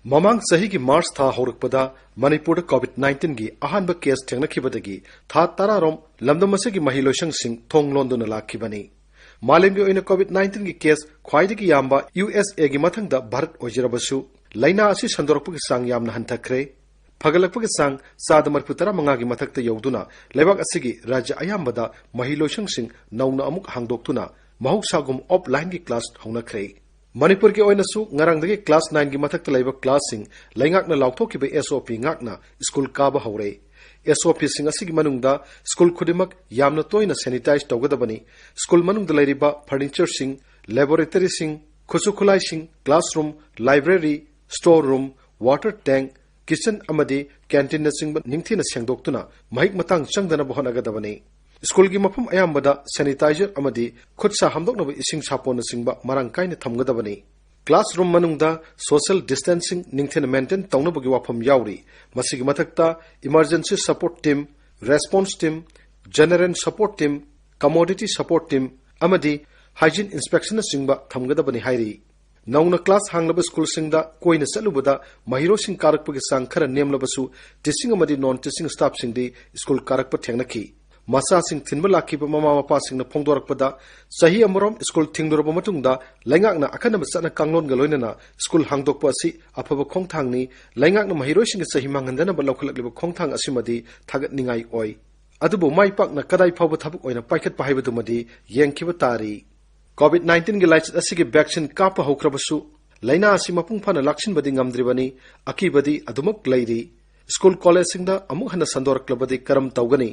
ममांग सही की मार्च था होरकपदा मणिपुर कोविड-19 की अहानब केस थेंगनखिबदगी था तारारोम लमदमसे महिलोशंग सिंह थोंग लोंदुना लाखिबनी मालेमगी ओइना कोविड-19 की केस ख्वाइदगी याम्बा USA की मथंगदा भारत ओजिरबसु लैना असि संदोरकपगी सांग यामना हंथखरे फगलकपगी सांग साद मरफुतरा मंगा की मथक्ता यौदुना लेबाक असिगी राज्य अयाम्बदा महिलोशंग सिंह नौना अमुक हांगदोक्तुना महौसागुम ऑफलाइन की क्लास हौनखरे मणिपुर के ओइनसु ngarangdagi क्लास 9 की मथक्ता लैबा क्लास सिंह लैंगाकना लाउथोकिबा SOP ngakna स्कूल काबा हौरे SOP सिंह असigi manungda स्कूल खुदिमक यामना तोइना सैनिटाइज तौगदबनी स्कूल मनुंगदा लैरिबा फर्नीचर सिंह लैबोरेटरी सिंह खुसुखुलाई सिंह classroom library store room water tank kitchen अमदी कैंटीन सिंह निंगथिना सेंगदोक्तुना महिक मतंग चंगदना बहनगदबनी स्कूल की मफम अयाम्बदा सैनिटाइजर अमदी खुद सा हमदोकनब इसिंग सापोन सिंगबा मरांग कायना थमगदबनी क्लासरूम मनुंगदा सोशल डिस्टेंसिंग निंगथिना मेंटेन तौनबगी वाफम याउरी मसिगी मथक्ता emergency support team response team general support team commodity support team अमदी हाइजीन इंस्पेक्शन सिंगबा थमगदबनी हाइरी नौना क्लास हांगलब स्कूल सिंगदा कोइना चलुबदा महिरो सिंग कारकपगी सांग खरा नेमलबसु टीचिंग अमदी नॉन टीचिंग स्टाफ सिंगदी स्कूल कारकप थेंगनखी मसा सिंह थिनबा लाखिबा ममा मपा सिंगना फोंदोरकपदा सही अमरोम स्कूल थिंगदोरबा मतुंगदा लैंगाकना अखनब चना कांगलोनगा लोइनना स्कूल हांगदोकपा असि अफब खोंगथांगनी लैंगाकना महिरोसिंग सही मांगंदनबा लौखलकलिबा खोंगथांग असिमदी थागतनिंगाई ओइ अदुबो माइपाकना कदाई फावबा थबक ओइना पाइखत पाहाइबदुमदी येंखिबा तारी कोविड-19 की लाइच असिगी वैक्सीन कापा हौख्रबसु लैना असि मपुंग फाना लाक्सिनबदी ngamdribani अकीबदी अदुमक लैरी स्कूल कॉलेज सिंगदा अमुक हना संदोरकलबदी करम तौगनी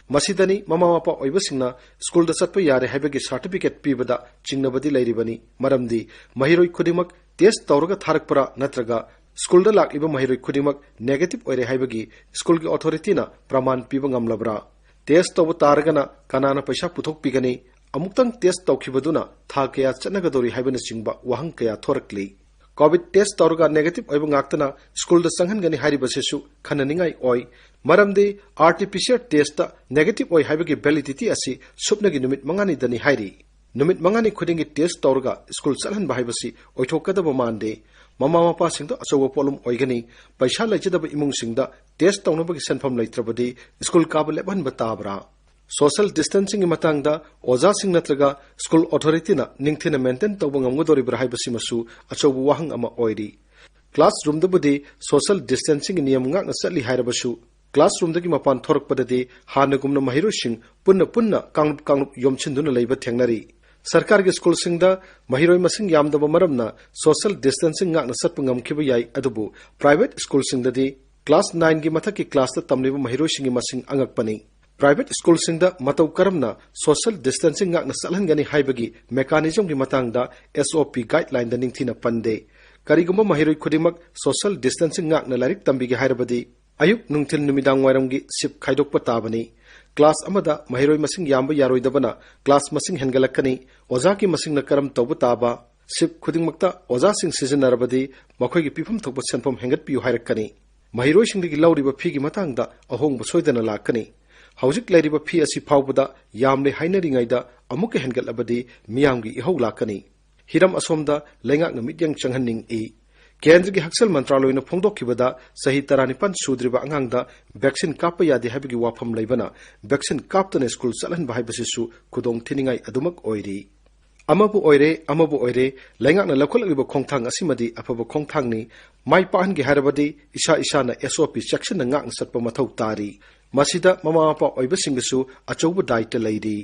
मसीदनी ममा मपा ओइबसिंगना स्कूल दा चटप यारे हाइबगी सर्टिफिकेट पीबदा चिंगनबदी लैरिबनी मरमदी महिरोइ खुदिमक टेस्ट तौरगा थारकपरा नत्रगा स्कूल दा लाक्लिबा महिरोइ खुदिमक नेगेटिव ओइरे हाइबगी स्कूल की अथॉरिटीना प्रमाण पीबा ngamlabra टेस्ट तौब तारगना कनाना पैसा पुथोक पीगनी अमुक्तंग टेस्ट तौखिबदुना था कया चनगदोरी हाइबना चिंगबा वहंग कया थोरकली कोविड टेस्ट तौरगा नेगेटिव ओइबा ngakतना स्कूल दा संघनगनी हाइरिबसेसु खननिंगाई ओइ मरमदी आर्टिफिशियल टेस्ट नेगेटिव ओइ हाइबगी वैलिडिटी असि सुपनगी नुमित मंगानी दनी हाइरी नुमित मंगानी खुदिंगी test तौरगा school चलहन बाहाइबसी ओइथोकदब मानदे mama Mopa सिंगदा अचौबा pollen ओइगनी पैसा लैजदब इमुंग सिंगदा टेस्ट तौनबगी सनफम लैत्रबदी स्कूल काब लेबहन बताबरा सोशल डिस्टेंसिंग की मतंगदा ओजा सिंग नत्रगा स्कूल अथॉरिटीना निंगथिना मेंटेन तौबा ngamgadoribra हाइबसिमसु अचौबा वाहंग अमा ओइरी क्लासरूम दबुदी सोशल डिस्टेंसिंग नियम ngakna चली हाइरबसु क्लासरूम दगी मपान थोरकपददी हानगुमना महिरोसिंग पुन्ना पुन्ना कांगलुप योमछिंदुना लैबा थेंगनरी सरकार के स्कूल सिंगदा महिरोइ मसिंग यामदबा मरमना सोशल डिस्टेंसिंग ngakna चटप ngamखिबा याई अदुबु प्राइवेट स्कूल सिंगददी क्लास 9 की मथक की क्लास ता तमलिबा महिरोसिंग मसिंग अंगकपनी प्राइवेट स्कूल सिंगदा मतौ करमना सोशल डिस्टेंसिंग ngakna चलहनगनी हाइबगी मेकानिज्म की मतंगदा SOP गाइडलाइन दा निंगथिना पंदे करिगुम्बा महिरोइ खुदिमक सोशल डिस्टेंसिंग ngakna लाइरिक तंबिगे हाइरबदी अयुक नुंगथिल नुमिदांग वाइरमगी सिप खाइदोकपा ताबनी क्लास अमदा महिरोइ मसिंग यामबा यारोइदबना क्लास मसिंग हेनगलकनी ओजा की मसिंगना करम तौबा ताबा सिप खुदिंगमक्ता ओजा सिंग सिजनरबदी मखोइगी पिफम थोकबा सेनफम हेंगतपियु हाइरकनी महिरोइ सिंगदगी लौरिबा फीगी मतंगदा अहोंगबा सोइदना लाकनी हौजिक लैरिबा फी असि फावबदा यामले हाइनरिङैदा अमुक हेनगलबदी मियामगी इहौ लाकनी हिरम असोमदा लैंगाकना मित्यंग चंगहनिंग इ केंद्र की हक्सल मंत्रालय फोंदोखिबदा सही 19 सूद्रिबा अंगांगदा वैक्सीन काप यादे हाइबगी वाफम लैबना वैक्सीन कापतने स्कूल चलहन बाहाइबसिसु खुदोंग थिनिङाई अदुमक ओइरी अमबु ओइरे लैंगाकना लखलगिबा खोंथांग असिमदी अफब खोंथांगनी माइ पाहनगे हाइरबदी इसा इसाना SOP सेक्शन ngakna चटप मथौ तारी मसिदा ममा मपा ओइबसिंगसु अचौब दायित्व लैरी।